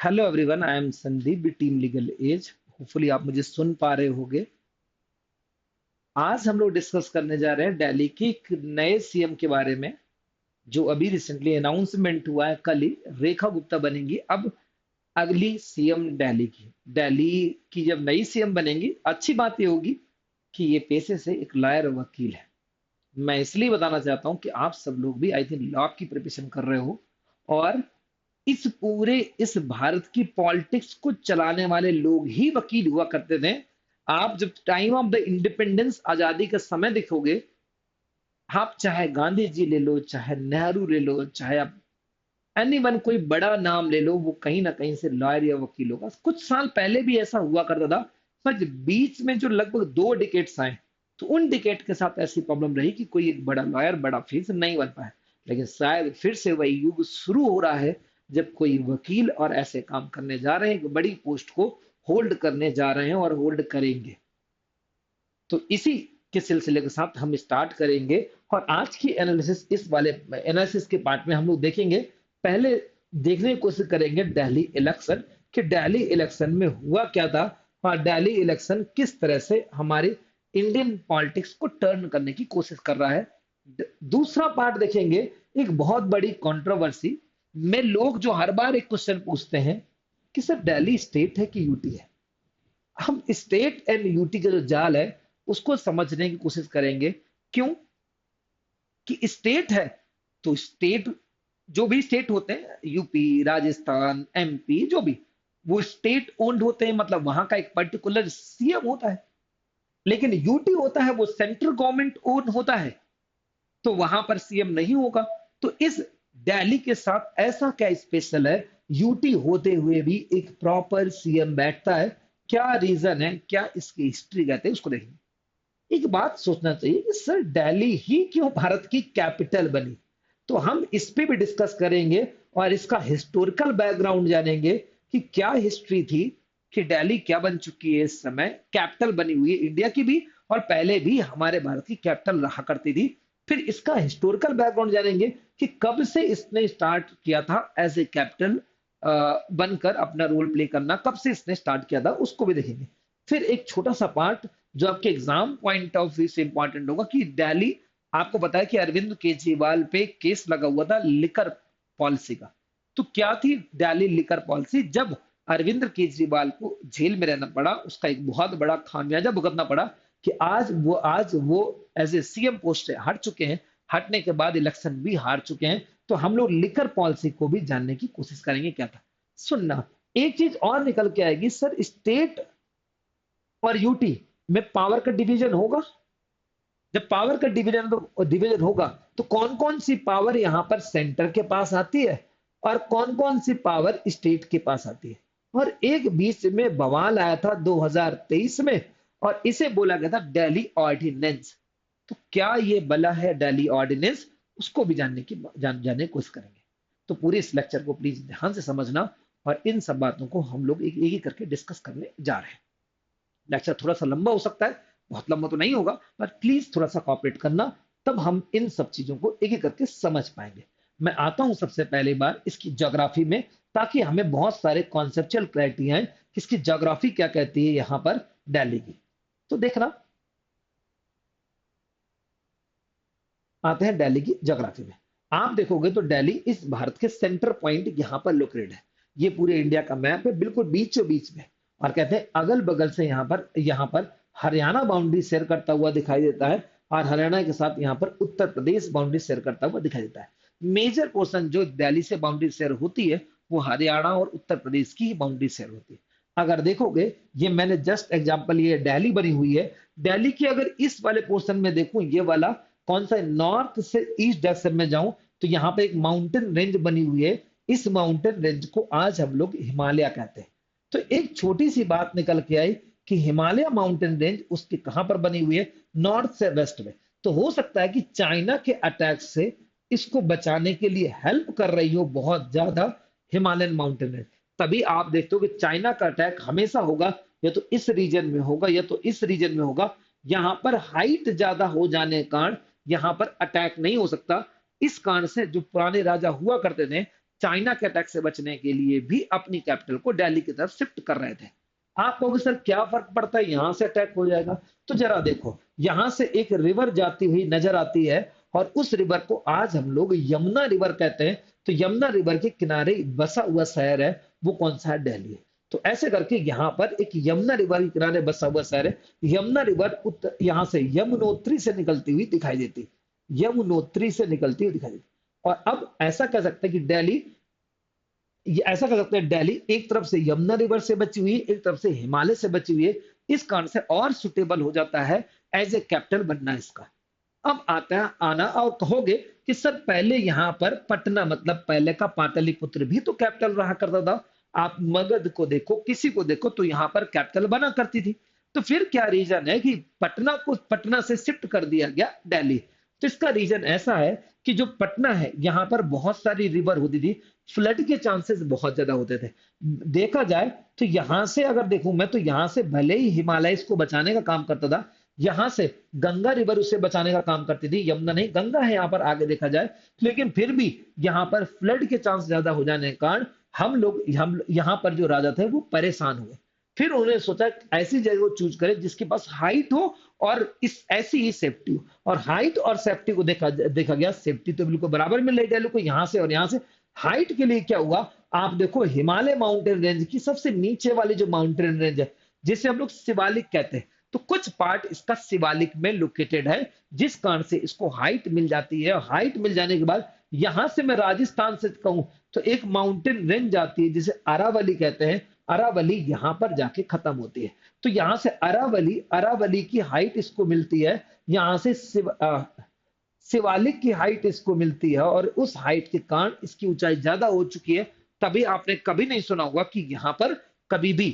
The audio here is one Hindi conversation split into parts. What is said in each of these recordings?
Hello everyone, I am Sandeep team Legal Edge. Hopefully आप मुझे सुन पा रहे होगे। आज हम लोग डिस्कस करने जा रहे हैं दिल्ली के एक नए सीएम के बारे में, जो अभी रिसेंटली अनाउंसमेंट हुआ है। कल ही रेखा गुप्ता बनेंगी अब अगली सीएम दिल्ली की। दिल्ली की जब नई सीएम बनेंगी, अच्छी बात ये होगी कि ये पेशे से एक लॉयर वकील है। मैं इसलिए बताना चाहता हूं कि आप सब लोग भी आई थिंक लॉ की प्रिपरेशन कर रहे हो, और इस भारत की पॉलिटिक्स को चलाने वाले लोग ही वकील हुआ करते थे। आप जब टाइम ऑफ द इंडिपेंडेंस, आजादी का समय देखोगे, आप चाहे गांधी जी ले लो, चाहे नेहरू ले लो, चाहे आप एनीवन कोई बड़ा नाम ले लो, वो कहीं ना कहीं से लॉयर या वकील होगा। कुछ साल पहले भी ऐसा हुआ करता था, पर बीच में जो लगभग 2 डिकेट्स आए, तो उन डिकेट के साथ ऐसी प्रॉब्लम रही कि कोई एक बड़ा लॉयर, बड़ा फेस नहीं बन पाया। लेकिन शायद फिर से वही युग शुरू हो रहा है, जब कोई वकील और ऐसे काम करने जा रहे हैं, एक बड़ी पोस्ट को होल्ड करने जा रहे हैं और होल्ड करेंगे। तो इसी के सिलसिले के साथ हम स्टार्ट करेंगे, और आज की एनालिसिस, इस वाले एनालिसिस के पार्ट में हम लोग देखेंगे। पहले देखने की कोशिश करेंगे दिल्ली इलेक्शन, कि दिल्ली इलेक्शन में हुआ क्या था, और दिल्ली इलेक्शन किस तरह से हमारे इंडियन पॉलिटिक्स को टर्न करने की कोशिश कर रहा है। दूसरा पार्ट देखेंगे, एक बहुत बड़ी कंट्रोवर्सी में लोग जो हर बार एक क्वेश्चन पूछते हैं कि सर दिल्ली स्टेट है कि यूटी है। हम स्टेट एंड यूटी का जो जाल है, उसको समझने की कोशिश करेंगे। क्यों? कि स्टेट है तो स्टेट, जो भी स्टेट होते हैं, यूपी, राजस्थान, एमपी, जो भी, वो स्टेट ओन्ड होते हैं, मतलब वहां का एक पर्टिकुलर सीएम होता है। लेकिन यूटी होता है, वो सेंट्रल गवर्नमेंट ओन होता है, तो वहां पर सीएम नहीं होगा। तो इस दिल्ली के साथ ऐसा क्या स्पेशल है, यूटी होते हुए भी एक प्रॉपर सीएम बैठता है? क्या रीजन है, क्या इसकी हिस्ट्री कहते हैं, उसको देखेंगे। एक बात सोचना चाहिए कि सर दिल्ली ही क्यों भारत की कैपिटल बनी, तो हम इस पे भी डिस्कस करेंगे, और इसका हिस्टोरिकल बैकग्राउंड जानेंगे कि क्या हिस्ट्री थी, कि दिल्ली क्या बन चुकी है, इस समय कैपिटल बनी हुई है इंडिया की भी, और पहले भी हमारे भारत की कैपिटल रहा करती थी। फिर इसका हिस्टोरिकल बैकग्राउंड जानेंगे कि कब से इसने स्टार्ट किया था एज ए कैपिटल बनकर अपना रोल प्ले करना, कब से इसने स्टार्ट किया था, उसको भी देखेंगे। फिर एक छोटा सा पार्ट जो आपके एग्जाम पॉइंट ऑफ व्यू से इंपॉर्टेंट होगा, कि दिल्ली, आपको पता है कि अरविंद केजरीवाल पे केस लगा हुआ था लिकर पॉलिसी का। तो क्या थी दिल्ली लिकर पॉलिसी? जब अरविंद केजरीवाल को जेल में रहना पड़ा, उसका एक बहुत बड़ा खामियाजा भुगतना पड़ा, कि आज वो एज ए सीएम पोस्ट से हट चुके हैं, हटने के बाद इलेक्शन भी हार चुके हैं। तो हम लोग लिकर पॉलिसी को भी जानने की कोशिश करेंगे, क्या था। सुनना, एक चीज और निकल के आएगी, सर स्टेट और यूटी में पावर का डिवीजन होगा। जब पावर का डिवीजन होगा, तो कौन कौन सी पावर यहां पर सेंटर के पास आती है, और कौन कौन सी पावर स्टेट के पास आती है। और एक बीच में बवाल आया था 2023 में, और इसे बोला गया था दिल्ली ऑर्डिनेंस। तो क्या ये बला है दिल्ली ऑर्डिनेंस, उसको भी जानने की कोशिश करेंगे। तो पूरे इस लेक्चर को प्लीज ध्यान से समझना, और इन सब बातों को हम लोग एक एक करके डिस्कस करने जा रहे हैं। लेक्चर थोड़ा सा लंबा हो सकता है, बहुत लंबा तो नहीं होगा, पर प्लीज थोड़ा सा कॉपरेट करना, तब हम इन सब चीजों को एक एक करके समझ पाएंगे। मैं आता हूं सबसे पहली बार इसकी ज्योग्राफी में, ताकि हमें बहुत सारे कॉन्सेप्चुअल क्लैरिटी आए कि इसकी ज्योग्राफी क्या कहती है यहां पर दिल्ली की। तो देखना, आते हैं दिल्ली की ज्योग्राफी में। आप देखोगे तो दिल्ली इस भारत के सेंटर पॉइंट यहां पर लोकेटेड है। ये पूरे इंडिया का मैप है, बिल्कुल बीचों बीच में। और कहते हैं अगल बगल से यहाँ पर हरियाणा बाउंड्री शेयर करता हुआ दिखाई देता है, और हरियाणा के साथ यहाँ पर उत्तर प्रदेश बाउंड्री शेयर करता हुआ दिखाई देता है। मेजर पोर्शन जो दिल्ली से बाउंड्री शेयर होती है, वो हरियाणा और उत्तर प्रदेश की ही बाउंड्री शेयर होती है। अगर देखोगे, ये मैंने जस्ट एग्जांपल, ये दिल्ली बनी हुई है। दिल्ली की अगर इस वाले पोर्शन में देखूं, ये वाला कौन सा, नॉर्थ से ईस्ट डायरेक्शन में जाऊं, तो यहाँ पे एक माउंटेन रेंज बनी हुई है। इस माउंटेन रेंज को आज हम लोग हिमालय कहते हैं। तो एक छोटी सी बात निकल के आई कि हिमालय माउंटेन रेंज उसकी कहां पर बनी हुई है, नॉर्थ से वेस्ट में। तो हो सकता है कि चाइना के अटैक से इसको बचाने के लिए हेल्प कर रही हो बहुत ज्यादा हिमालयन माउंटेन रेंज। तभी आप देखते हो कि चाइना का अटैक हमेशा होगा, या तो इस रीजन में होगा, या तो इस रीजन में होगा। यहां पर हाइट ज्यादा हो जाने के कारण यहां पर अटैक नहीं हो सकता। इस कारण से जो पुराने राजा हुआ करते थे, चाइना के अटैक से बचने के लिए भी अपनी कैपिटल को दिल्ली की तरफ शिफ्ट कर रहे थे। आप कहोगे सर क्या फर्क पड़ता है, यहां से अटैक हो जाएगा। तो जरा देखो, यहां से एक रिवर जाती हुई नजर आती है और उस रिवर को आज हम लोग यमुना रिवर कहते हैं। तो यमुना रिवर के किनारे बसा हुआ शहर है, वो कौन सा है, दिल्ली है। तो ऐसे करके यहाँ पर एक यमुना रिवर के किनारे बसा हुआ शहर है। यमुना रिवर यहाँ से यमुनोत्री से निकलती हुई दिखाई देती, यमुनोत्री से निकलती हुई दिखाई देती। और अब ऐसा कह सकते हैं कि दिल्ली, ये ऐसा कर सकते हैं दिल्ली एक तरफ से यमुना रिवर से बची हुई है, एक तरफ से हिमालय से बची हुई है। इस कारण से और सुटेबल हो जाता है एज ए कैपिटल बनना इसका। अब आता है आना, और कहोगे कि सर पहले यहां पर पटना, मतलब पहले का पाटलिपुत्र भी तो कैपिटल रहा करता था। आप मगध को देखो, किसी को देखो, तो यहां पर कैपिटल बना करती थी। तो फिर क्या रीजन है कि पटना को पटना से शिफ्ट कर दिया गया दिल्ली। तो इसका रीजन ऐसा है कि जो पटना है, यहां पर बहुत सारी रिवर होती थी, फ्लड के चांसेस बहुत ज्यादा होते थे। देखा जाए तो यहां से अगर देखूं मैं, तो यहां से भले ही हिमालय इसको बचाने का काम करता था, यहां से गंगा रिवर उसे बचाने का काम करती थी, यमुना नहीं, गंगा है यहाँ पर आगे देखा जाए। लेकिन फिर भी यहाँ पर फ्लड के चांस ज्यादा हो जाने के कारण हम यहाँ पर जो राजा थे वो परेशान हुए। फिर उन्होंने सोचा ऐसी जगह को चूज करें जिसके पास हाइट हो और इस ऐसी ही सेफ्टी हो। और हाइट और सेफ्टी को देखा गया, सेफ्टी तो बिल्कुल बराबर मिल रही दिल्ली को यहाँ से और यहाँ से। हाइट के लिए क्या हुआ, आप देखो हिमालय माउंटेन रेंज की सबसे नीचे वाली जो माउंटेन रेंज है, जिसे हम लोग शिवालिक कहते हैं, तो कुछ पार्ट इसका शिवालिक में लोकेटेड है, जिस कारण से इसको हाइट मिल जाती है। और हाइट मिल जाने के बाद यहां से मैं राजस्थान से कहूं तो एक माउंटेन रेंज जाती है जिसे अरावली कहते हैं, अरावली यहां पर जाके खत्म होती है। तो यहां से अरावली, अरावली की हाइट इसको मिलती है, यहां से शिवालिक की हाइट इसको मिलती है, और उस हाइट के कारण इसकी ऊंचाई ज्यादा हो चुकी है। तभी आपने कभी नहीं सुना होगा कि यहां पर कभी भी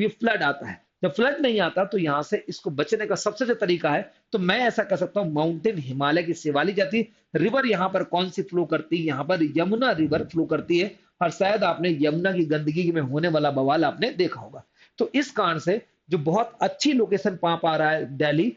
फ्लड आता है। जब फ्लड नहीं आता तो यहां से इसको बचने का सबसे अच्छा तरीका है, तो मैं ऐसा कह सकता हूं, माउंटेन हिमालय की शिवालिक जाती रिवर यहां पर कौन सी फ्लो करती है, यहां पर यमुना रिवर फ्लो करती है। और शायद आपने यमुना की गंदगी में होने वाला बवाल आपने देखा होगा। तो इस कारण से जो बहुत अच्छी लोकेशन पा रहा है दिल्ली,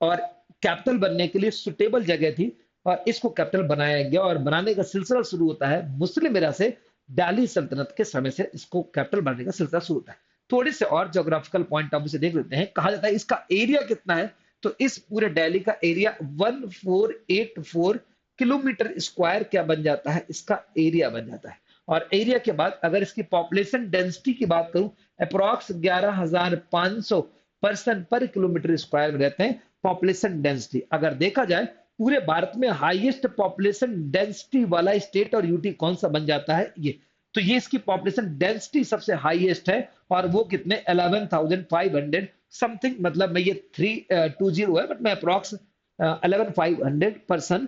और कैपिटल बनने के लिए सुटेबल जगह थी, और इसको कैपिटल बनाया गया। और बनाने का सिलसिला शुरू होता है मुस्लिम एरा से, दिल्ली सल्तनत के समय से इसको कैपिटल बनाने का सिलसिला शुरू होता है। थोड़े से और ज्योग्राफिकल पॉइंट ऑफ व्यू से देख लेते हैं। कहा जाता है इसका एरिया कितना है, तो इस पूरे दिल्ली का एरिया 1484 किलोमीटर स्क्वायर क्या बन जाता है, इसका एरिया बन जाता है। और एरिया के बाद अगर इसकी पॉपुलेशन डेंसिटी की बात करूं, अप्रॉक्स 11,500 पर्सन पर किलोमीटर स्क्वायर में रहते हैं पॉपुलेशन डेंसिटी। अगर देखा जाए पूरे भारत में हाईएस्ट पॉपुलेशन डेंसिटी वाला स्टेट और यूटी कौन सा बन जाता है, ये। तो ये इसकी पॉपुलेशन डेंसिटी सबसे हाईएस्ट है, और वो कितने 11,500 समथिंग, मतलब मैं ये 320 है, बट मैं अप्रॉक्स 11,500 पर्सन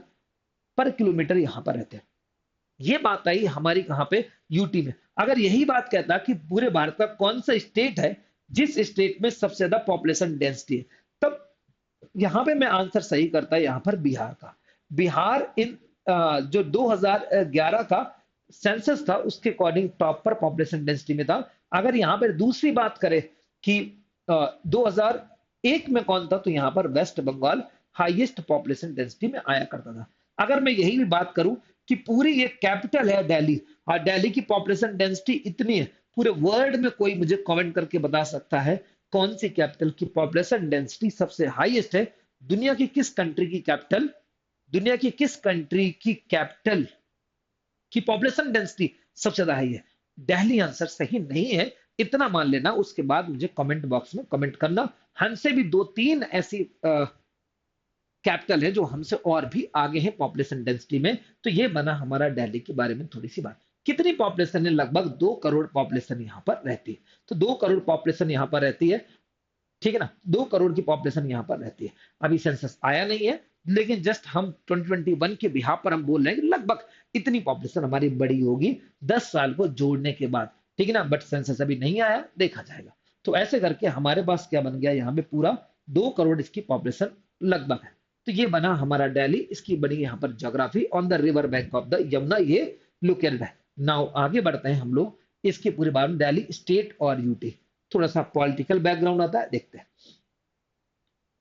पर किलोमीटर यहां पर रहते हैं। ये बात आई हमारी कहां पे, यूटी में। अगर यही बात कहता कि पूरे भारत का कौन सा स्टेट है जिस स्टेट में सबसे ज्यादा पॉपुलेशन डेंसिटी है, तब यहां पे मैं आंसर सही करता है, यहां पर बिहार का। बिहार जो 2011 का सेंसस था उसके अकॉर्डिंग टॉप पर पॉपुलेशन डेंसिटी में था। अगर यहां पर दूसरी बात करें कि 2001 में कौन था, तो यहां पर West Bengal highest population density में आया करता था। अगर मैं यही भी बात करूं कि पूरी ये कैपिटल है दिल्ली, और दिल्ली की पॉपुलेशन डेंसिटी इतनी है, पूरे वर्ल्ड में कोई मुझे कमेंट करके बता सकता है कौन सी कैपिटल की पॉपुलेशन डेंसिटी सबसे हाईएस्ट है? दुनिया की किस कंट्री की कैपिटल, दुनिया की किस कंट्री की कैपिटल की पॉपुलेशन डेंसिटी सबसे ज्यादा हाई है? दिल्ली आंसर सही नहीं है, इतना मान लेना। उसके बाद मुझे कमेंट बॉक्स में कमेंट करना। हमसे भी 2-3 ऐसी कैपिटल है जो हमसे और भी आगे हैं पॉपुलेशन डेंसिटी में। तो ये बना हमारा दिल्ली के बारे में थोड़ी सी बात। कितनी पॉपुलेशन है? लगभग 2 करोड़ पॉपुलेशन यहाँ पर रहती है। तो 2 करोड़ पॉपुलेशन यहाँ पर रहती है, ठीक है ना, 2 करोड़ की पॉपुलेशन यहाँ पर रहती है। अभी सेंसस आया नहीं है, लेकिन जस्ट हम 2021 के बिहाफ पर हम बोल रहे हैं कि लगभग इतनी पॉपुलेशन हमारी बड़ी होगी 10 साल को जोड़ने के बाद, ठीक है ना। बट सेंसस अभी नहीं आया, देखा जाएगा। तो ऐसे करके हमारे पास क्या बन गया, यहाँ पे पूरा 2 करोड़ इसकी पॉपुलेशन लगभग है। तो ये बना हमारा दिल्ली, इसकी बनी यहाँ पर geography on the river bank of the Yamuna, ये लोकेटेड है। नाउ आगे बढ़ते हैं हम लोग, इसके पूरे बारे में दिल्ली स्टेट और यूटी, थोड़ा सा पॉलिटिकल बैकग्राउंड आता है, देखते हैं।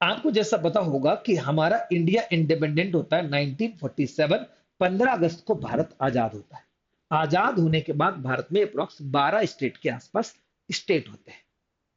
आपको जैसा पता होगा कि हमारा इंडिया इंडिपेंडेंट होता है 1947 15 अगस्त को भारत आजाद होता है। आजाद होने के बाद भारत में अप्रोक्स 12 स्टेट के आसपास स्टेट होते हैं।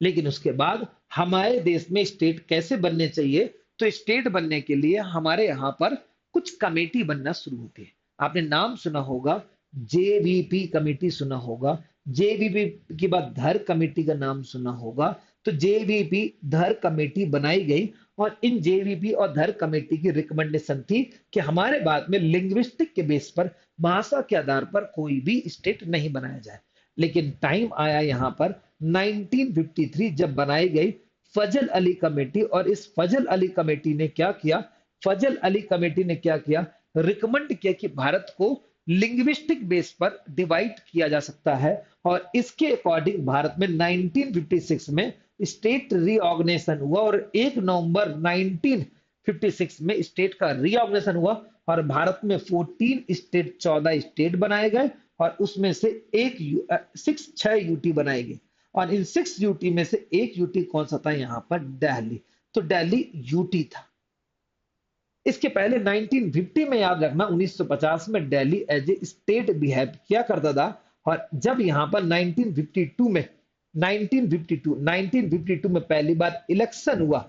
लेकिन उसके बाद हमारे देश में स्टेट कैसे बनने चाहिए, तो स्टेट बनने के लिए हमारे यहाँ पर कुछ कमेटी बनना शुरू होती है। आपने नाम सुना होगा, जेवीपी कमेटी सुना होगा, जेवीपी के बाद धर कमेटी का नाम सुना होगा। तो जेवीपी धर कमेटी बनाई गई और इन जेवीपी और धर कमेटी की रिकमेंडेशन थी कि हमारे बाद में लिंग्विस्टिक के बेस पर, भाषा के आधार पर कोई भी स्टेट नहीं बनाया जाए। लेकिन टाइम आया यहाँ पर 1953 जब बनाई गई फजल अली कमेटी, और इस फजल अली कमेटी ने क्या किया, फजल अली कमेटी ने क्या किया, रिकमेंड किया कि भारत को लिंग्विस्टिक बेस पर डिवाइड किया जा सकता है। और इसके अकॉर्डिंग भारत में 1956 में स्टेट रीऑर्गेनाइजेशन हुआ और 1 नवंबर 1956 में स्टेट का रीऑर्गेनाइजेशन हुआ और भारत में 14 स्टेट बनाए गए और उसमें से 6 यूटी बनाए गए। और इन 6 यूटी में से एक यूटी कौन सा था, यहां पर दिल्ली। तो दिल्ली यूटी था। इसके पहले 1950 में, याद रखना 1950 में Delhi as a state behave किया करता था। और जब यहां पर 1952 में पहली बार इलेक्शन हुआ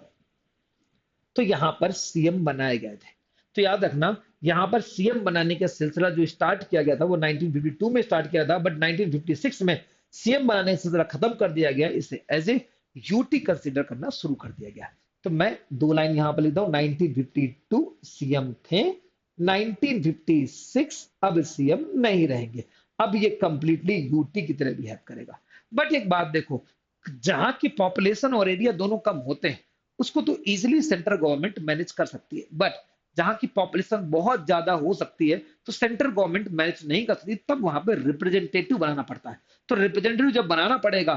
तो यहां पर सीएम बनाए गए थे। तो याद रखना, यहां पर सीएम बनाने का सिलसिला जो स्टार्ट किया गया था वो 1952 में स्टार्ट किया था, बट 1956 में सीएम बनाने का सिलसिला खत्म कर दिया गया, इसे एज ए यूटी कंसीडर करना शुरू कर दिया गया। तो मैं 2 लाइन यहां पर लिखता हूं, 1952 सीएम थे, 1956 अब सीएम नहीं रहेंगे, अब ये कंप्लीटली यूटी की तरह बिहेव करेगा। बट एक बात देखो, जहां की पॉपुलेशन और एरिया दोनों कम होते हैं उसको तो इजीली सेंट्रल गवर्नमेंट मैनेज कर सकती है, बट जहां की पॉपुलेशन बहुत ज्यादा हो सकती है तो सेंट्रल गवर्नमेंट मैनेज नहीं कर सकती, तब वहां पर रिप्रेजेंटेटिव बनाना पड़ता है। तो रिप्रेजेंटेटिव जब बनाना पड़ेगा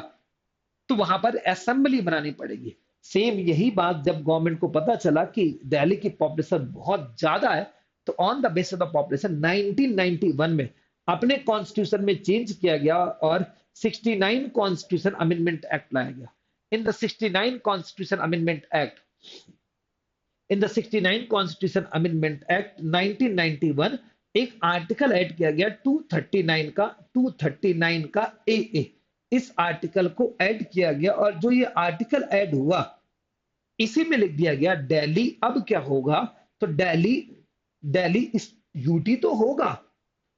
तो वहां पर असेंबली बनानी पड़ेगी। सेम यही बात जब गवर्नमेंट को पता चला कि दिल्ली की पॉपुलेशन बहुत ज्यादा है, तो on the basis of population 1991 में अपने कॉन्स्टिट्यूशन में चेंज किया गया और 69 कॉन्स्टिट्यूशन अमेंडमेंट एक्ट लाया गया। In the 69 constitution amendment act, in the 69 constitution amendment act 1991 एक आर्टिकल ऐड किया गया 239 का ए। इस आर्टिकल को ऐड किया गया और जो ये आर्टिकल ऐड हुआ इसी में लिख दिया गया दिल्ली अब क्या होगा, तो दिल्ली इस यूटी तो होगा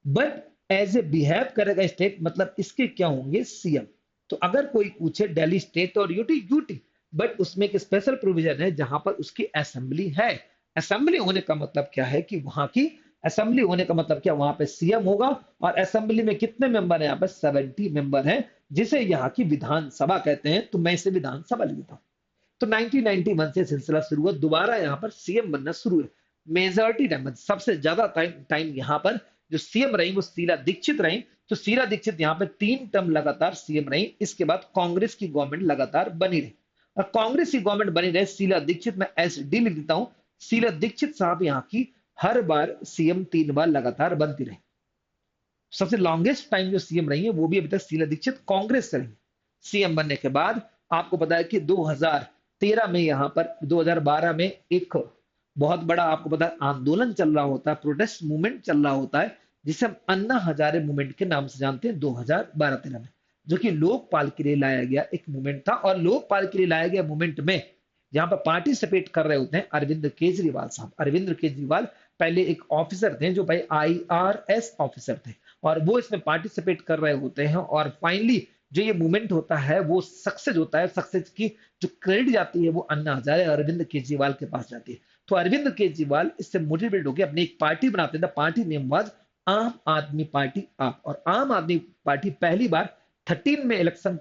बट एज ए बिहेव करेगा स्टेट, मतलब इसके क्या होंगे, सीएम। तो अगर कोई पूछे दिल्ली स्टेट और यूटी, यूटी, बट उसमें एक स्पेशल प्रोविजन है जहां पर उसकी असेंबली है। असेंबली होने का मतलब क्या है कि वहां की असेंबली होने का मतलब क्या, वहां पे सीएम होगा और असेंबली में कितने मेंबर है, यहाँ पे 70 मेंबर हैं, जिसे यहाँ की विधानसभा कहते हैं। तो मैं इसे विधानसभा लिखता हूँ। तो 1991 से सिलसिला शुरू हुआ, दोबारा यहाँ पर सीएम बनना शुरू है। मेजॉरिटी टाइम, सबसे ज्यादा टाइम यहाँ पर जो सीएम रही वो शीला दीक्षित रही। तो शीला दीक्षित यहाँ पे 3 टर्म लगातार सीएम रही। इसके बाद कांग्रेस की गवर्नमेंट लगातार बनी रही और कांग्रेस की गवर्नमेंट बनी रहे। शीला दीक्षित, मैं एसडी लिख देता हूं, शीला दीक्षित साहब यहाँ की हर बार सीएम 3 बार लगातार बनती रही। सबसे लॉन्गेस्ट टाइम जो सीएम रही है वो भी अभी तक शीला दीक्षित कांग्रेस से रही। सीएम बनने के बाद आपको पता है कि 2013 में, यहाँ पर 2012 में एक बहुत बड़ा आपको पता है आंदोलन चल रहा होता है, प्रोटेस्ट मूवमेंट चल रहा होता है, जिसे हम अन्ना हजारे मूवमेंट के नाम से जानते हैं। 2012-13 में जो कि लोकपाल के लिए लाया गया एक मूवमेंट था और लोकपाल के लिए लाया गया मूवमेंट में जहां पर पार्टिसिपेट कर रहे होते हैं अरविंद केजरीवाल साहब। अरविंद केजरीवाल पहले एक ऑफिसर थे जो भाई आईआरएस ऑफिसर थे और वो इसमें पार्टिसिपेट कर रहे होते हैं और फाइनली जो ये मूवमेंट होता है वो सक्सेस होता है। सक्सेस की जो क्रेडिट जाती है वो अन्ना हजारे अरविंद केजरीवाल के पास जाती है। तो अरविंद केजरीवाल इससे मोटिवेट होकर अपनी एक पार्टी बनाते थे। पार्टी नेम वाज आम आदमी पार्टी आप। और आम आदमी पार्टी पहली बार 13 में इलेक्शन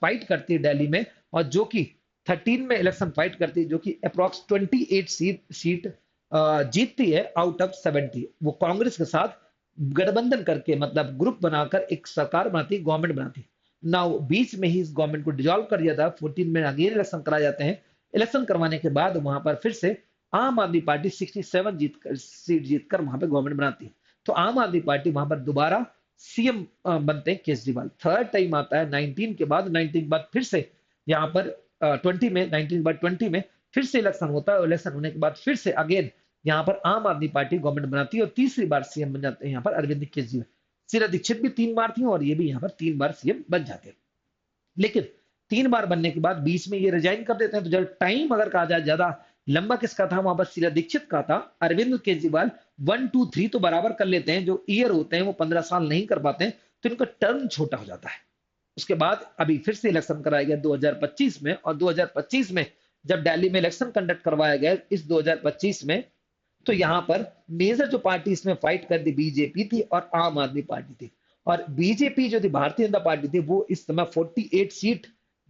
फाइट करती है दिल्ली में, और जो कि 13 में इलेक्शन फाइट करती है, जो कि अप्रॉक्स 28 सीट जीतती है आउट ऑफ 70। वो कांग्रेस के साथ गठबंधन करके, मतलब ग्रुप बनाकर एक सरकार बनाती, गवर्नमेंट बनाती। नाउ बीच में ही इस गवर्नमेंट को डिसॉल्व कर दिया था। 14 में अगेन इलेक्शन कराए जाते हैं। इलेक्शन करवाने के बाद वहां पर फिर से आम आदमी पार्टी 67 सीट जीतकर वहां पर गवर्नमेंट बनाती है। तो आम आदमी पार्टी वहां पर दोबारा सीएम बनते हैं केजरीवाल। थर्ड टाइम आता है 19 के बाद। 19 के बाद फिर से यहाँ पर 20 में, 19 बाद 20 में फिर से इलेक्शन होता है। इलेक्शन होने के बाद फिर से अगेन यहाँ पर आम आदमी पार्टी गवर्नमेंट बनाती है और तीसरी बार सीएम बन जाते हैं यहाँ पर अरविंद केजरीवाल। शीला दीक्षित भी 3 बार थी और ये भी यहाँ पर 3 बार सीएम बन जाते हैं। लेकिन 3 बार बनने के बाद बीच में ये रिजाइन कर देते हैं। तो जब टाइम अगर कहा जाए ज्यादा लंबा किसका था, वहां पर शीला दीक्षित का था। अरविंद केजरीवाल 1 2 3 तो बराबर कर लेते हैं, जो ईयर होते हैं वो 15 साल नहीं कर पाते हैं, तो इनका टर्म छोटा हो जाता है। उसके बाद अभी फिर से इलेक्शन कराया गया 2025 में, और 2025 में जब दिल्ली में इलेक्शन कंडक्ट करवाया गया इस 2025 में, तो यहां पर मेजर जो पार्टी इसमें फाइट कर दी बीजेपी थी और आम आदमी पार्टी थी। और बीजेपी जो थी, भारतीय जनता पार्टी थी, वो इस समय 48 सीट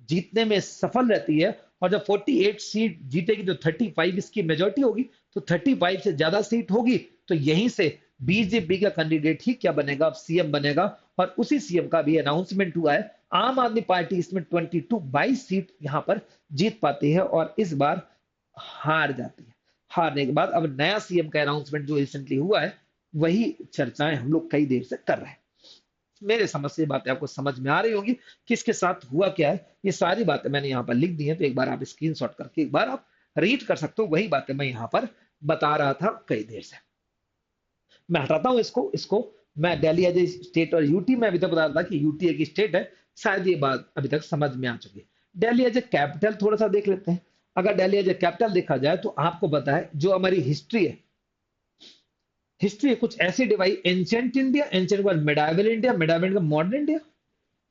जीतने में सफल रहती है। और जब 48 सीट जीतेगी तो 35 इसकी मेजोरिटी होगी, तो 35 से ज्यादा सीट होगी तो यहीं से बीजेपी का कैंडिडेट ही क्या बनेगा, अब सीएम बनेगा। और उसी सीएम का भी अनाउंसमेंट हुआ है। आम आदमी पार्टी इसमें 22 सीट यहां पर जीत पाती है और इस बार हार जाती है। हारने के बाद अब नया सीएम का अनाउंसमेंट जो रिसेंटली हुआ है, वही चर्चाएं हम लोग कई देर से कर रहे हैं। मेरे समझ से बातें आपको समझ में आ रही होंगी कि इसके साथ हुआ क्या है। ये सारी बातें मैंने यहाँ पर लिख दी हैं, तो एक बार आप स्क्रीनशॉट करके एक बार आप रीड कर सकते हो। वही बातें मैं यहाँ पर बता रहा था कई देर से। मैं हटाता हूं इसको इसको मैं दिल्ली एज ए स्टेट और यूटी में अभी तक बता रहा था कि यूटी एक स्टेट है। शायद ये बात अभी तक समझ में आ चुकी है। दिल्ली एज ए कैपिटल थोड़ा सा देख लेते हैं। अगर दिल्ली एज ए कैपिटल देखा जाए तो आपको पता है जो हमारी हिस्ट्री है, हिस्ट्री कुछ ऐसी डिवाइड, एंशिएंट इंडिया, एंशिएंट के बाद मिडाइवल इंडिया, मिडाइवल का मॉडर्न इंडिया,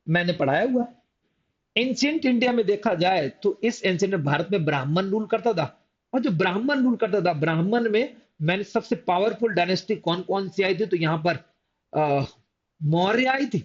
मैंने पढ़ाया हुआ है। एंशिएंट इंडिया में देखा जाए तो इस एंशिएंट भारत में ब्राह्मण रूल करता था। और जो ब्राह्मण रूल करता था, ब्राह्मण में मैंने सबसे पावरफुल डायनेस्टी कौन कौन सी आई थी, तो यहां पर मौर्य आई थी,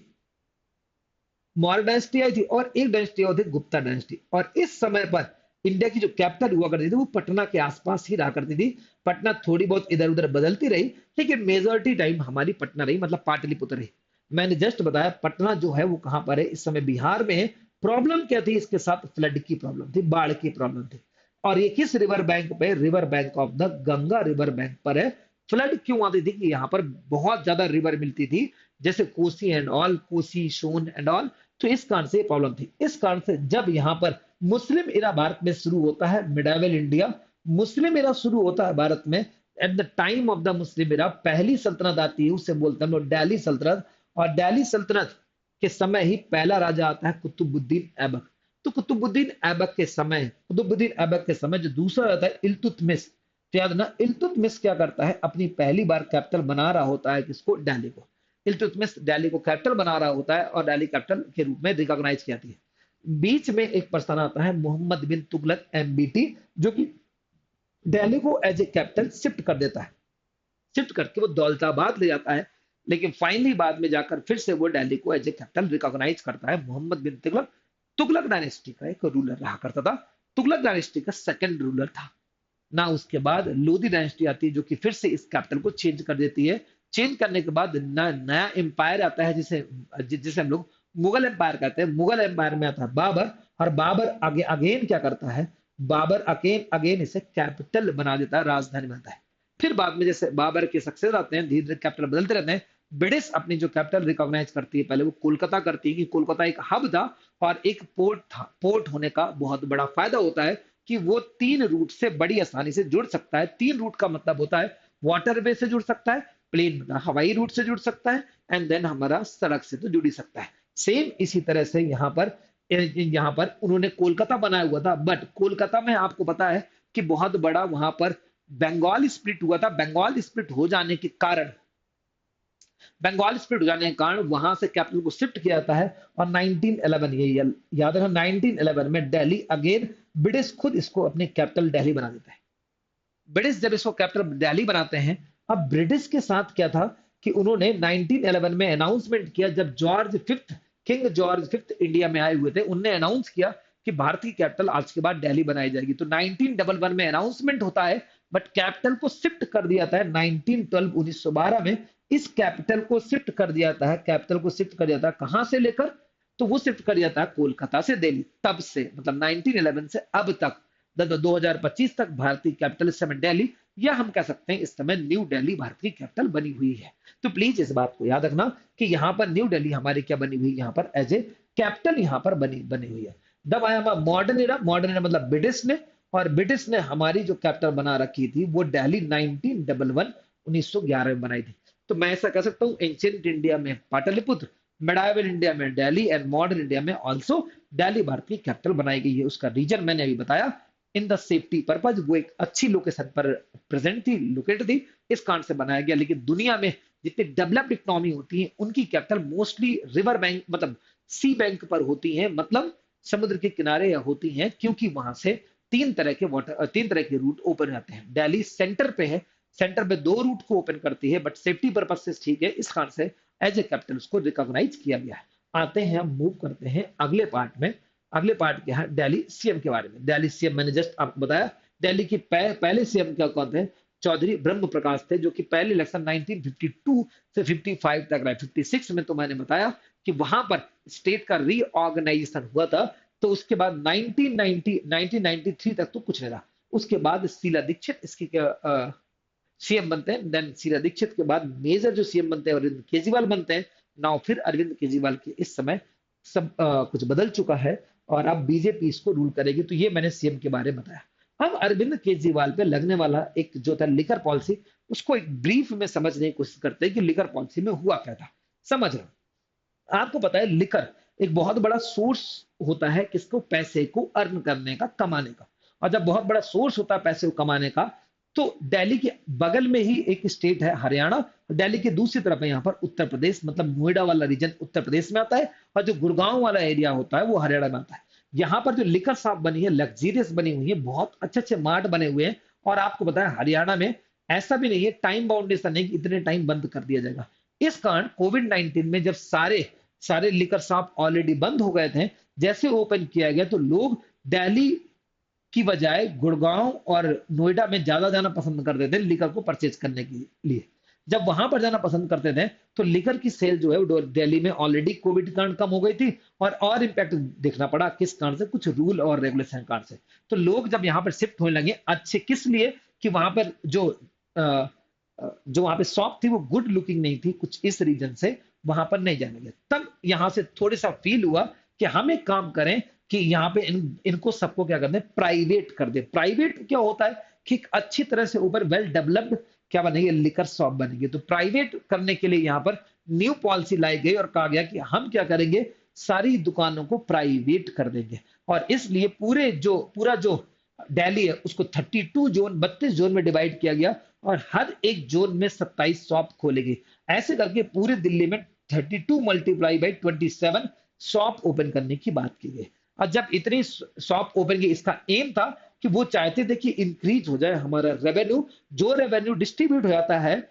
मौर्य डायनेस्टी आई थी, और एक डायनेस्टी और थी गुप्ता डायनेस्टी। और इस समय पर इंडिया की जो कैपिटल हुआ करती थी वो पटना के आसपास ही रहा करती थी। पटना थोड़ी बहुत इधर उधर बदलती रही, लेकिन मेजोरिटी टाइम हमारी पटना रही, मतलब पाटलिपुत्र रही। मैंने जस्ट बताया पटना जो है वो कहां पर है, इस समय बिहार में है। प्रॉब्लम क्या थी, इसके साथ फ्लड की प्रॉब्लम थी, बाढ़ की प्रॉब्लम थी। और ये किस रिवर बैंक पे, river bank of the Ganga river bank पर है। फ्लड क्यों आती थी कि यहाँ पर बहुत ज्यादा रिवर मिलती थी, जैसे Kosi and all, Kosi, Son and all. तो इस कारण से प्रॉब्लम थी। इस कारण से जब यहाँ पर मुस्लिम इरा भारत में शुरू होता है, मिडाइवल इंडिया, मुस्लिम इरा शुरू होता है भारत में। At the time of the Muslim era पहली सल्तनत आती है, उसे बोलते हैं हम लोग दिल्ली सल्तनत। और दिल्ली सल्तनत के समय ही पहला राजा आता है कुतुबुद्दीन ऐबक। तो कुतुबुद्दीन ऐबक के समय, कुतुबुद्दीन ऐबक के समय जो दूसरा आता है इल्तुतमिश। तो याद ना, इल्तुतमिश क्या करता है, अपनी पहली बार कैपिटल बना रहा होता है किसको, दिल्ली को। इल्तुतमिश दिल्ली को कैपिटल बना रहा होता है और दिल्ली कैपिटल के रूप में रिकॉग्नाइज की जाती है। बीच में एक पर्सन आता है मोहम्मद बिन तुगलक एमबीटी, जो कि दिल्ली को एज ए कैपिटल शिफ्ट कर देता है। शिफ्ट करके वो दौलताबाद ले जाता है, लेकिन फाइनली बाद में जाकर फिर से वो दिल्ली को एज ए कैपिटल रिकॉग्नाइज करता है। मोहम्मद बिन तुगलक तुगलक डायनेस्टी का एक रूलर रहा करता था, तुगलक डायनेस्टी का सेकंड रूलर था ना। उसके बाद लोधी डायनेस्टी आती है जो कि फिर से इस कैपिटल को चेंज कर देती है। चेंज करने के बाद नया एम्पायर आता है जिसे जिसे हम लोग मुगल एम्पायर कहते हैं। मुगल एम्पायर में आता है बाबर, और बाबर आगे अगेन क्या करता है, बाबर अगेन अगेन इसे कैपिटल बना देता है, राजधानी बनता है। फिर बाद में जैसे बाबर के सक्सेसर आते हैं, धीरे धीरे कैपिटल बदलते रहते हैं। ब्रिटिश अपनी जो कैपिटल रिकॉग्नाइज करती है, पहले वो कोलकाता करती है कि कोलकाता एक हब था और एक पोर्ट था। पोर्ट होने का बहुत बड़ा फायदा होता है कि वो 3 रूट से बड़ी आसानी से जुड़ सकता है। 3 रूट का मतलब होता है वाटरवे से जुड़ सकता है, प्लेन हवाई रूट से जुड़ सकता है, एंड देन हमारा सड़क से तो जुड़ ही सकता है। सेम इसी तरह से यहाँ पर उन्होंने कोलकाता बनाया हुआ था, बट कोलकाता में आपको पता है कि बहुत बड़ा वहां पर बंगाल स्प्लिट हुआ था। बंगाल स्प्लिट हो जाने के कारण, बंगाल स्प्लिट हो जाने के कारण वहां से कैपिटल को शिफ्ट किया जाता है। और 1911, ये याद रखना, 1911 में दिल्ली अगेन ब्रिटिश खुद इसको अपनी कैपिटल दिल्ली बना देता है। ब्रिटिश जब इसको कैपिटल दिल्ली बनाते हैं, अब ब्रिटिश के साथ क्या था कि उन्होंने 1911 में अनाउंसमेंट किया, जब George fifth, king George fifth India में आए हुए थे, उनने अनाउंस किया कि भारत की कैपिटल आज के बाद दिल्ली बनाई जाएगी। तो 1911 में अनाउंसमेंट होता है, बट कैपिटल को शिफ्ट कर दिया जाता है 1912, 1912 में इस कैपिटल को शिफ्ट कर दिया जाता है। कैपिटल को शिफ्ट कर दिया जाता है कहां से लेकर, तो वो शिफ्ट कर दिया जाता है कोलकाता से दिल्ली। तब से मतलब 1911 से अब तक 2025 तक भारतीय कैपिटल इस समय दिल्ली, या हम कह सकते हैं इस समय न्यू दिल्ली भारत की कैपिटल बनी हुई है। तो प्लीज इस बात को याद रखना कि यहाँ पर न्यू दिल्ली हमारी क्या बनी हुई, यहाँ पर एज ए कैपिटल यहाँ पर बनी बनी हुई है। जब आया मॉडर्न एरा, मॉडर्न एरा मतलब ब्रिटिश ने और ब्रिटिश ने हमारी जो कैपिटल बना रखी थी वो दिल्ली 1911 1911 में बनाई थी। तो मैं ऐसा कह सकता हूँ एंशियंट इंडिया में पाटलिपुत्र, मेडाइवल इंडिया में दिल्ली एंड मॉडर्न इंडिया में ऑल्सो दिल्ली भारत की कैपिटल बनाई गई है। उसका रीजन मैंने अभी बताया, इन द सेफ्टी पर्पज, वो एक अच्छी लोकेशन पर प्रेजेंट थी, लोकेटेड थी, इस कारण से बनाया गया। लेकिन दुनिया में जितनी डेवलप्ड इकोनॉमी होती है उनकी कैपिटल मोस्टली रिवर बैंक मतलब सी बैंक पर होती है, मतलब समुद्र के किनारे होती हैं, क्योंकि वहां से तीन तरह के रूट ओपन हो जाते हैं। दिल्ली सेंटर पे है, सेंटर पे दो रूट को ओपन करती है, बट सेफ्टी पर्पज से ठीक है, इस कारण से एज ए कैपिटल उसको रिकॉग्नाइज किया गया है। आते हैं, हम मूव करते हैं अगले पार्ट में। अगले पार्ट क्या है, दिल्ली सीएम के बारे में। दिल्ली सीएम मैंने जस्ट आपको बताया। दिल्ली की पहले सीएम क्या कौन थे, चौधरी ब्रह्म प्रकाश थे, जो कि पहले इलेक्शन 1952 से 55 तक रहे। 56 में तो मैंने बताया कि वहां पर स्टेट का रीऑर्गेनाइजेशन हुआ था, तो उसके बाद 1993 तक तो कुछ नहीं रहा। उसके बाद शीला दीक्षित इसकी सीएम बनते हैं। देन शीला दीक्षित के बाद मेजर जो सीएम बनते हैं अरविंद केजरीवाल बनते हैं। नाउ फिर अरविंद केजरीवाल के इस समय सब कुछ बदल चुका है और अब बीजेपी इसको रूल करेगी। तो ये मैंने सीएम के बारे में बताया। हम अरविंद केजरीवाल पे लगने वाला एक जो था लिकर पॉलिसी, उसको एक ब्रीफ में समझने की कोशिश करते हैं कि लिकर पॉलिसी में हुआ क्या था। समझ रहे हो, आपको पता है लिकर एक बहुत बड़ा सोर्स होता है किसको, पैसे को अर्न करने का, कमाने का। और जब बहुत बड़ा सोर्स होता है पैसे को कमाने का, तो दिल्ली के बगल में ही एक स्टेट है हरियाणा, दिल्ली की दूसरी तरफ है यहाँ पर उत्तर प्रदेश, मतलब नोएडा वाला रीजन उत्तर प्रदेश में आता है और जो गुड़गांव वाला एरिया होता है वो हरियाणा में आता है। यहाँ पर जो लिकर शॉप बनी है, लग्जीरियस बनी हुई है, बहुत अच्छे अच्छे मार्ट बने हुए हैं। और आपको पता है हरियाणा में ऐसा भी नहीं है टाइम बाउंडेशन नहीं कि इतने टाइम बंद कर दिया जाएगा। इस कारण कोविड-19 में जब सारे सारे लिकर शॉप ऑलरेडी बंद हो गए थे, जैसे ओपन किया गया तो लोग दिल्ली की बजाय गुड़गांव और नोएडा में ज्यादा जाना पसंद करते थे लिकर को परचेज करने के लिए। जब वहां पर जाना पसंद करते थे तो लिकर की सेल जो है वो दिल्ली में ऑलरेडी कोविड के कारण कम हो गई थी, और इम्पैक्ट देखना पड़ा किस कारण से, कुछ रूल और रेगुलेशन कारण से। तो लोग जब यहाँ पर शिफ्ट होने लगे, अच्छे किस लिए कि वहां पर जो वहां पे शॉप थी वो गुड लुकिंग नहीं थी, कुछ इस रीजन से वहां पर नहीं जाने लगे। तब यहां से थोड़ा सा फील हुआ कि हम एक काम करें कि यहाँ पे इनको सबको क्या कर दे, प्राइवेट कर दे। प्राइवेट क्या होता है कि अच्छी तरह से ऊपर वेल डेवलप्ड क्या बनेगी, लिकर शॉप बनेगी। तो प्राइवेट करने के लिए यहाँ पर न्यू पॉलिसी लाई गई और कहा गया कि हम क्या करेंगे, सारी दुकानों को प्राइवेट कर देंगे। और इसलिए पूरा जो दिल्ली है उसको 32 जोन 32 जोन में डिवाइड किया गया और हर एक जोन में 27 शॉप खोलेगी। ऐसे करके पूरे दिल्ली में 32 मल्टीप्लाई बाई 27 शॉप ओपन करने की बात की गई। और जब इतनी शॉप ओपन की, इसका एम था कि वो चाहते थे कि इंक्रीज हो जाए हमारा रेवेन्यू, जो रेवेन्यू डिस्ट्रीब्यूट हो जाता है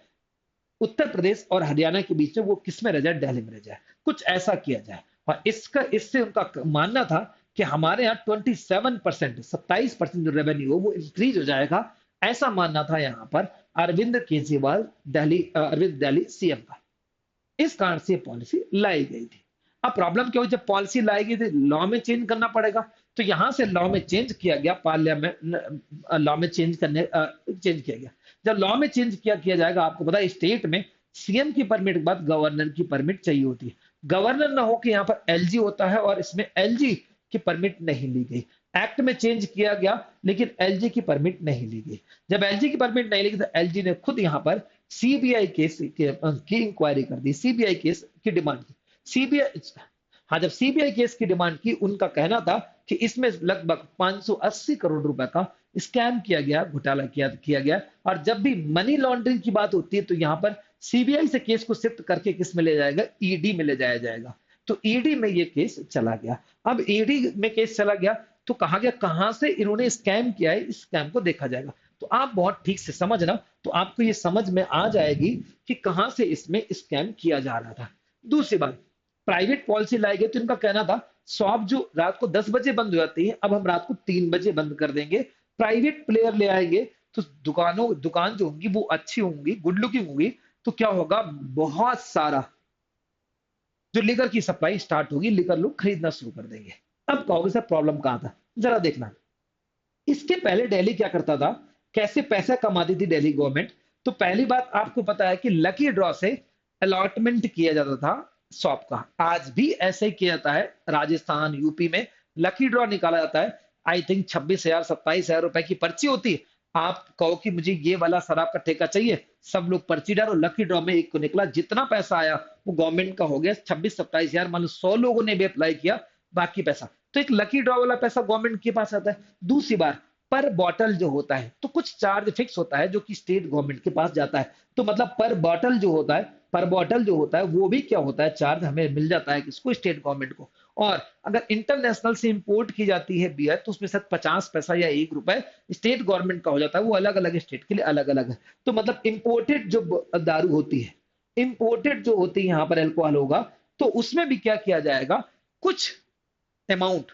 उत्तर प्रदेश और हरियाणा के बीच में, वो किस में रह जाए, दिल्ली में रह जाए, कुछ ऐसा किया जाए। और इससे उनका मानना था कि हमारे यहाँ 27% जो रेवेन्यू हो वो इंक्रीज हो जाएगा। ऐसा मानना था यहाँ पर अरविंद केजरीवाल दिल्ली सीएम का। इस कारण से पॉलिसी लाई गई थी। अब प्रॉब्लम क्या हुई, जब पॉलिसी लाई गई थी लॉ में चेंज करना पड़ेगा। तो यहां से लॉ में चेंज किया गया, पार्लियामेंट लॉ में चेंज किया गया। जब लॉ में चेंज किया जाएगा, आपको पता है स्टेट में सीएम की परमिट के बाद गवर्नर की परमिट चाहिए होती है। गवर्नर ना हो के यहाँ पर एलजी होता है और इसमें एलजी की परमिट नहीं ली गई। एक्ट में चेंज किया गया लेकिन एलजी की परमिट नहीं ली गई। जब एलजी की परमिट नहीं ली गई तो एलजी ने खुद यहाँ पर सीबीआई केस की इंक्वायरी कर दी, सीबीआई केस की डिमांड की। सीबीआई हाँ, जब सीबीआई केस की डिमांड की, उनका कहना था कि इसमें लगभग 580 करोड़ रुपए का स्कैम किया गया, घोटाला किया गया। और जब भी मनी लॉन्ड्रिंग की बात होती है तो यहाँ पर सीबीआई से केस को शिफ्ट करके किस में ले जाएगा, ईडी में ले जाया जाएगा। तो ईडी में ये केस चला गया। अब ईडी में केस चला गया तो कहा गया कहां से इन्होंने स्कैम किया है, इस स्कैम को देखा जाएगा। तो आप बहुत ठीक से समझना, तो आपको ये समझ में आ जाएगी कि कहां से इसमें स्कैम किया जा रहा था। दूसरी बात, प्राइवेट पॉलिसी लाई गई तो इनका कहना था शॉप जो रात को 10 बजे बंद हो जाती है अब हम रात को 3 बजे बंद कर देंगे, प्राइवेट प्लेयर ले आएंगे। तो दुकान जो होंगी वो अच्छी होंगी, गुड लुकिंग होंगी। तो क्या होगा, बहुत सारा जो लिकर की सप्लाई स्टार्ट होगी, लिकर लोग खरीदना शुरू कर देंगे। अब कहोगे सर प्रॉब्लम कहां था, जरा देखना। इसके पहले दिल्ली क्या करता था, कैसे पैसा कमाती थी दिल्ली गवर्नमेंट। तो पहली बात आपको पता है कि लकी ड्रॉ से अलॉटमेंट किया जाता था शॉप का। आज भी ऐसे ही किया जाता है, राजस्थान यूपी में लकी ड्रॉ निकाला जाता है। आई थिंक 26,000 27,000 रुपए की पर्ची होती है। आप कहो कि मुझे ये वाला शराब का ठेका चाहिए, सब लोग पर्ची डालो, लकी ड्रॉ में एक को निकला, जितना पैसा आया वो गवर्नमेंट का हो गया 26-27,000। मान लो 100 लोगों ने भी अप्लाई किया, बाकी पैसा तो एक लकी ड्रॉ वाला पैसा गवर्नमेंट के पास आता है। दूसरी बार पर बॉटल जो होता है तो कुछ चार्ज फिक्स होता है जो कि स्टेट गवर्नमेंट के पास जाता है। तो मतलब पर बॉटल जो होता है, पर बॉटल जो होता है वो भी क्या होता है, चार्ज हमें मिल जाता है किसको, स्टेट गवर्नमेंट को। और अगर इंटरनेशनल से इंपोर्ट की जाती है बियर तो उसमें शायद 50 पैसा या 1 रुपए स्टेट गवर्नमेंट का हो जाता है। वो अलग अलग स्टेट के लिए अलग अलग है। तो मतलब इंपोर्टेड जो दारू होती है, इंपोर्टेड जो होती है यहाँ पर अल्कोहल होगा, तो उसमें भी क्या किया जाएगा, कुछ अमाउंट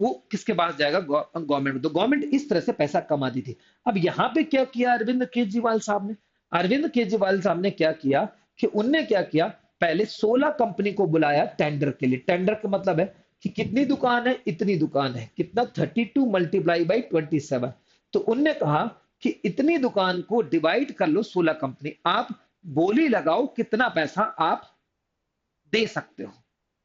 वो किसके पास जाएगा, गवर्नमेंट। तो गवर्नमेंट इस तरह से पैसा कमाती थी। अब यहाँ पे क्या किया अरविंद केजरीवाल साहब ने, अरविंद केजरीवाल साहब ने क्या किया कि उनने क्या किया, पहले 16 कंपनी को बुलाया टेंडर के लिए। टेंडर का मतलब है कि कितनी दुकान है, इतनी दुकान है, कितना 32 मल्टीप्लाई बाई 27। तो उनने कहा कि इतनी दुकान को डिवाइड कर लो 16 कंपनी, आप बोली लगाओ कितना पैसा आप दे सकते हो।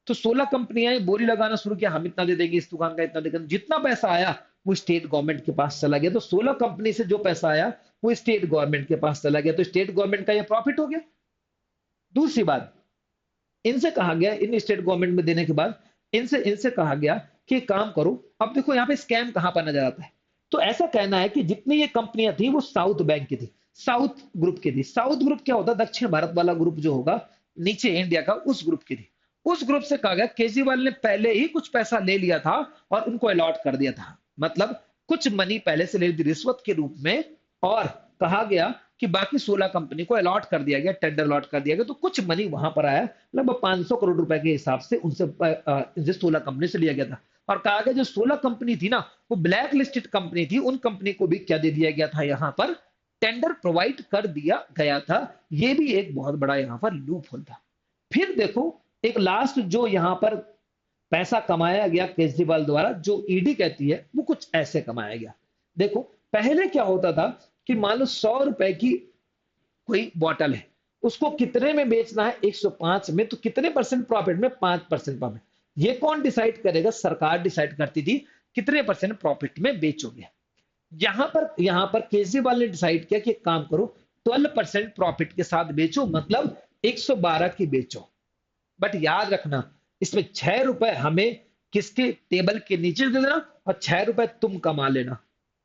तो 16 कंपनियां बोली लगाना शुरू किया, हम इतना दे देंगे, इस दुकान का इतना देंगे। जितना पैसा आया वो स्टेट गवर्नमेंट के पास चला गया। तो 16 कंपनी से जो पैसा आया वो स्टेट गवर्नमेंट के पास चला गया। तो स्टेट गवर्नमेंट का ये प्रॉफिट हो गया। दूसरी बात, इनसे कहा गया, इन स्टेट गवर्नमेंट में देने के बाद इनसे इनसे कहा गया कि काम करो। अब देखो यहाँ पे स्कैम कहां पर नजर आता है। तो ऐसा कहना है कि जितनी ये कंपनियां थी वो साउथ बैंक की थी, साउथ ग्रुप की थी। साउथ ग्रुप क्या होता है, दक्षिण भारत वाला ग्रुप जो होगा नीचे इंडिया का, उस ग्रुप की थी। उस ग्रुप से कहा गया, केजरीवाल ने पहले ही कुछ पैसा ले लिया था और उनको अलॉट कर दिया था। मतलब कुछ मनी पहले से ले ली थी रिश्वत के रूप में, और कहा गया कि बाकी 16 कंपनी को अलॉट कर दिया गया, टेंडर अलॉट कर दिया गया। तो कुछ मनी वहां पर आया, लगभग 500 करोड़ रुपए के हिसाब से उनसे 16 कंपनी से लिया गया था। और कहा गया जो 16 कंपनी थी ना वो ब्लैक लिस्टेड कंपनी थी, उन कंपनी को भी क्या दे दिया गया था, यहाँ पर टेंडर प्रोवाइड कर दिया गया था। ये भी एक बहुत बड़ा यहाँ पर लूप होल था। फिर देखो एक लास्ट जो यहाँ पर पैसा कमाया गया केजरीवाल द्वारा, जो ईडी कहती है, वो कुछ ऐसे कमाया गया। देखो पहले क्या होता था कि मान लो 100 रुपए की कोई बॉटल है, उसको कितने में बेचना है, 105 में, तो कितने परसेंट प्रॉफिट में, 5% प्रॉफिट। ये कौन डिसाइड करेगा, सरकार डिसाइड करती थी कितने परसेंट प्रॉफिट में बेचोगे। यहां पर केजरीवाल ने डिसाइड किया कि एक काम करो, 12% प्रॉफिट के साथ बेचो, मतलब 112 की बेचो। बट याद रखना इसमें 6 रुपए हमें किसके टेबल के नीचे दे देना और 6 रुपए तुम कमा लेना।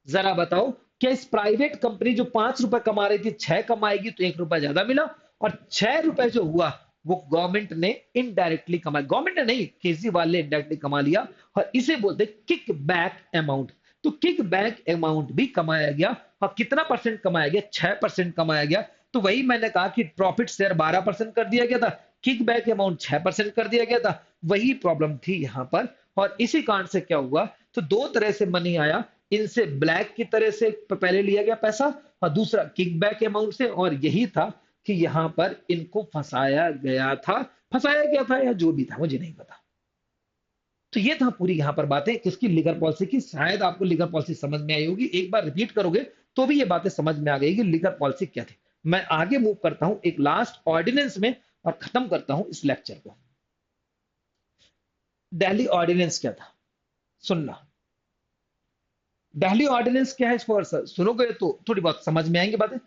जरा बताओ, क्या इस प्राइवेट कंपनी जो 5 रुपए कमा रही थी 6 कमाएगी, तो 1 रुपया ज्यादा मिला, और 6 रुपए जो हुआ वो गवर्नमेंट ने इनडायरेक्टली कमाया। गवर्नमेंट ने नहीं, केजरीवाल ने इनडायरेक्टली कमा लिया, और इसे बोलते किक बैक अमाउंट। तो किक बैक अमाउंट भी कमाया गया, और कितना परसेंट कमाया गया, 6% कमाया गया। तो वही मैंने कहा कि प्रॉफिट शेयर 12% कर दिया गया था, किक बैक अमाउंट 6% कर दिया गया था। वही प्रॉब्लम थी यहां पर। और इसी कारण से क्या हुआ, तो दो तरह से मनी आया। इनसे ब्लैक की तरह से पहले लिया गया पैसा, और दूसरा किकबैक अमाउंट से। और यही था कि यहां पर इनको फंसाया गया था, फंसाया गया था या जो भी था मुझे नहीं पता। तो ये था पूरी यहां पर बातें किसकी, लीगर पॉलिसी की। शायद आपको लीगर पॉलिसी समझ में आई होगी, एक बार रिपीट करोगे तो भी ये बातें समझ में आ गई कि लीगर पॉलिसी क्या थी। मैं आगे मूव करता हूं एक लास्ट ऑर्डिनेंस में और खत्म करता हूं इस लेक्चर को। दिल्ली ऑर्डिनेंस क्या था, सुनना। दिल्ली ऑर्डिनेंस क्या है, इसको सुनोगे तो थोड़ी बहुत समझ में आएंगे बातें।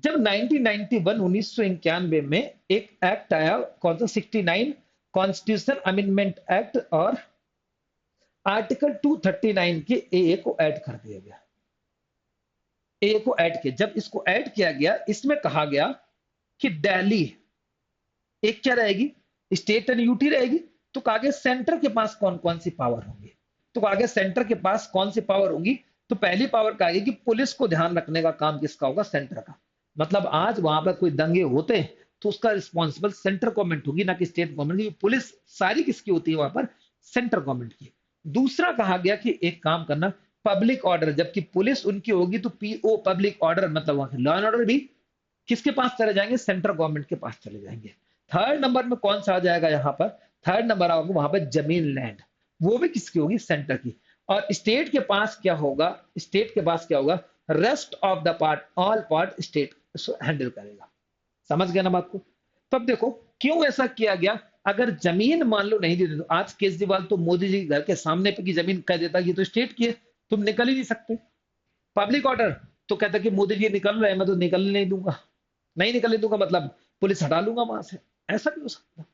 जब 1991 1991 में एक एक्ट आया, कौन सा, 69 कॉन्स्टिट्यूशन अमेंडमेंट एक्ट, और आर्टिकल 239 के ए को ऐड कर दिया गया। ए को ऐड किया, जब इसको ऐड किया गया, इसमें कहा गया कि दिल्ली एक क्या रहेगी, स्टेट एंड यूटी रहेगी। तो कहा गया सेंटर के पास कौन कौन सी पावर होंगी, तो कहा गया सेंटर के पास कौन सी पावर होंगी। तो पहली पावर कहा गया कि पुलिस को ध्यान रखने का काम किसका होगा, सेंटर का। मतलब आज वहां पर कोई दंगे होते हैं तो उसका रिस्पॉन्सिबल सेंटर गवर्नमेंट होगी, ना कि स्टेट गवर्नमेंट की। पुलिस सारी किसकी होती है वहां पर, सेंट्रल गवर्नमेंट की। दूसरा कहा गया कि एक काम करना, पब्लिक ऑर्डर, जबकि पुलिस उनकी होगी तो पीओ पब्लिक ऑर्डर, मतलब वहां लॉ एंड ऑर्डर भी किसके पास चले जाएंगे, सेंट्रल गवर्नमेंट के पास चले जाएंगे। थर्ड नंबर में कौन सा आ जाएगा यहाँ पर, थर्ड नंबर आओगे वहां पर जमीन लैंड, वो भी किसकी होगी, सेंटर की। और स्टेट के पास क्या होगा, स्टेट के पास क्या होगा, rest of the part, all part state handle करेगा। समझ गया ना बात को। तब देखो क्यों ऐसा किया गया। अगर जमीन मान लो नहीं देते, तो आज केजरीवाल तो मोदी जी के घर के सामने पे की जमीन कह देता कि ये तो स्टेट की है, तुम निकल ही नहीं सकते। पब्लिक ऑर्डर तो कहता कि मोदी जी निकल रहे हैं, मैं तो निकलने नहीं दूंगा, नहीं निकलने दूंगा मतलब पुलिस हटा लूंगा वहां से। ऐसा भी हो सकता।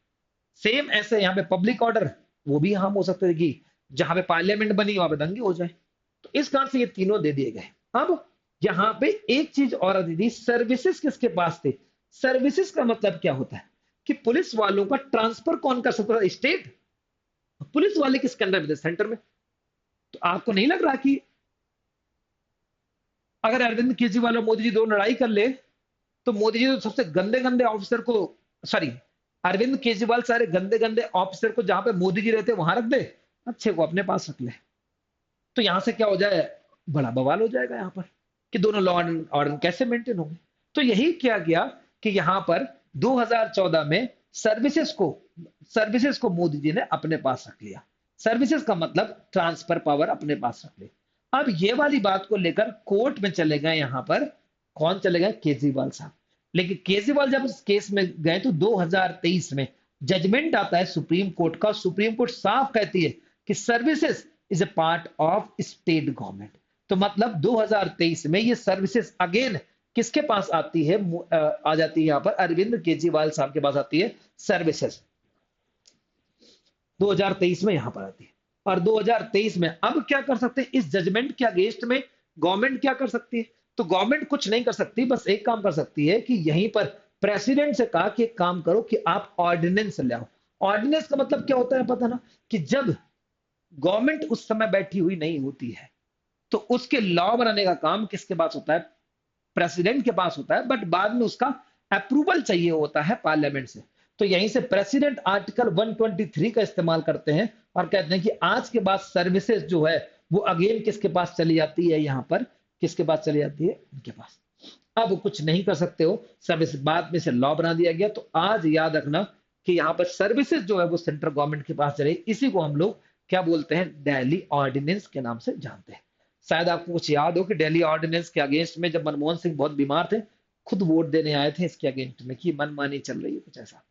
सेम ऐसे यहाँ पे पब्लिक ऑर्डर वो भी हम हो सकते थे कि जहां पे पार्लियामेंट बनी वहां पे दंगे हो जाए। तो इस कारण से ये तीनों दे दिए गए। अब यहाँ पे एक चीज और आती थी, सर्विसेज किसके पास थे। सर्विसेज का मतलब क्या होता है कि पुलिस वालों का ट्रांसफर कौन कर सकता था, स्टेट। पुलिस वाले किसके अंडर में थे, सेंटर में। तो आपको नहीं लग रहा कि अगर अरविंद केजरीवाल और मोदी जी दो लड़ाई कर ले, तो मोदी जी तो सबसे गंदे गंदे ऑफिसर को, सॉरी, अरविंद केजरीवाल सारे गंदे गंदे ऑफिसर को जहां पे मोदी जी रहते वहां रख दे, अच्छे को अपने पास रख ले। तो यहां से क्या हो जाए, बड़ा बवाल हो जाएगा यहाँ पर कि दोनों लॉ एंड ऑर्डर कैसे मेंटेन होंगे। तो यही किया गया कि यहां पर 2014 में सर्विसेज को सर्विसेज को मोदी जी ने अपने पास रख लिया। सर्विसेज का मतलब ट्रांसफर पावर अपने पास रख लिया। अब ये वाली बात को लेकर कोर्ट में चले गए, यहां पर कौन चले गए, केजरीवाल साहब। लेकिन केजरीवाल जब इस केस में गए तो 2023 में जजमेंट आता है सुप्रीम कोर्ट का। सुप्रीम कोर्ट साफ कहती है कि services is a part of state government. तो मतलब 2023 में ये सर्विसेज अगेन किसके पास आती है, आ जाती है यहां पर अरविंद केजरीवाल साहब के पास आती है सर्विसेज। 2023 में यहां पर आती है। और 2023 में अब क्या कर सकते हैं, इस जजमेंट के अगेंस्ट में गवर्नमेंट क्या कर सकती है। तो गवर्नमेंट कुछ नहीं कर सकती, बस एक काम कर सकती है कि यहीं पर प्रेसिडेंट से कहा कि एक काम करो कि आप ऑर्डिनेंस ले आओ। ऑर्डिनेंस का मतलब क्या होता है पता ना, कि जब गवर्नमेंट उस समय बैठी हुई नहीं होती है तो उसके लॉ बनाने का काम किसके पास होता है, प्रेसिडेंट के पास होता है, बट बाद में उसका अप्रूवल चाहिए होता है पार्लियामेंट से। तो यहीं से प्रेसिडेंट आर्टिकल 123 का इस्तेमाल करते हैं और कहते हैं कि आज के बाद सर्विसेज जो है वो अगेन किसके पास चली जाती है, यहां पर किसके पास चली जाती है, इनके पास। अब कुछ नहीं कर सकते हो, सर्विस बाद में से लॉ बना दिया गया। तो आज याद रखना कि यहाँ पर सर्विसेज जो है वो सेंट्रल गवर्नमेंट के पास चले। इसी को हम लोग क्या बोलते हैं, दिल्ली ऑर्डिनेंस के नाम से जानते हैं। शायद आपको कुछ याद हो कि दिल्ली ऑर्डिनेंस के अगेंस्ट में जब मनमोहन सिंह बहुत बीमार थे, खुद वोट देने आए थे इसके अगेंस्ट में कि मनमानी चल रही है कुछ ऐसा।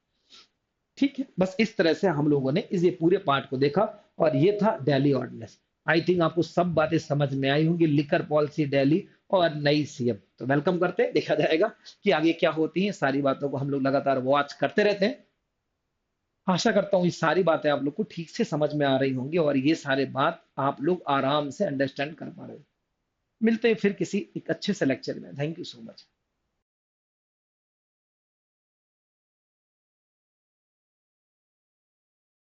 ठीक है, बस इस तरह से हम लोगों ने इस ये पूरे पार्ट को देखा और ये था दिल्ली ऑर्डिनेंस। आई थिंक आपको सब बातें समझ में आई होंगी, लिकर पॉलिसी दिल्ली और नई सीएम। तो वेलकम करते हैं, देखा जाएगा कि आगे क्या होती है। सारी बातों को हम लोग लगातार वॉच करते रहते हैं। आशा करता हूँ ये सारी बातें आप लोग को ठीक से समझ में आ रही होंगी और ये सारे बात आप लोग आराम से अंडरस्टैंड कर पा रहे हो। मिलते हैं फिर किसी एक अच्छे से लेक्चर में। Thank you so much.